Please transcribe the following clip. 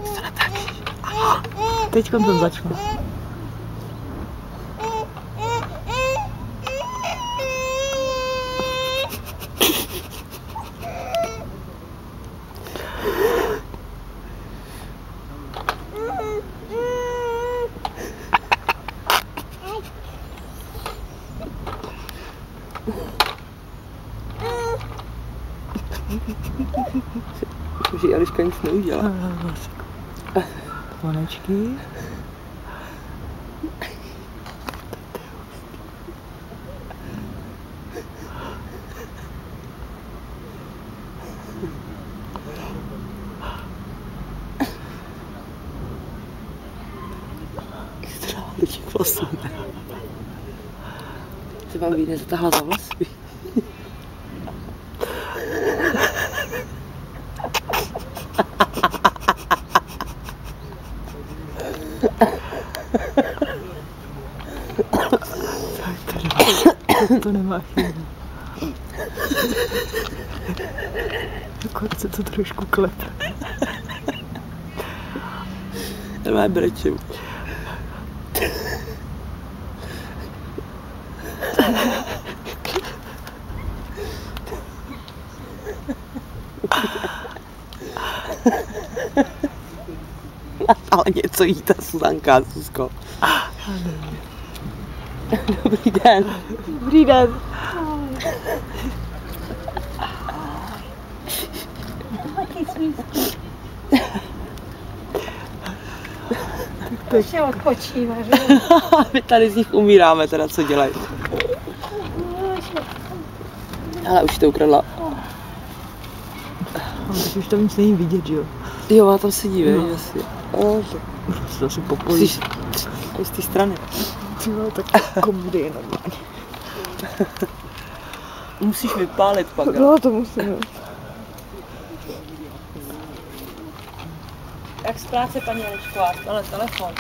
Se netačíš. Aha. Teďkon to začne. Že Eliška nic neudělá. Konečky. Těch vlasů. Se vám vyjde zatáhla za vlasy. To nemá chvíli. Akorát se to trošku klepe. Nemá brečem. Ale něco jí ta Suzanka, Zuzko. Dobrý den. Dobrý den. Tak se odpočíváš. My tady z nich umíráme, teda co dělají. Ale už to ukradla. Teď už tam nic není vidět, jo? Jo, ona tam sedí, no. Asi. To asi popolí. Z té strany. No, tak komedy je normálně. Musíš vypálit pak. No, to musím. Jak z práce, paní Elišková? Ale telefon.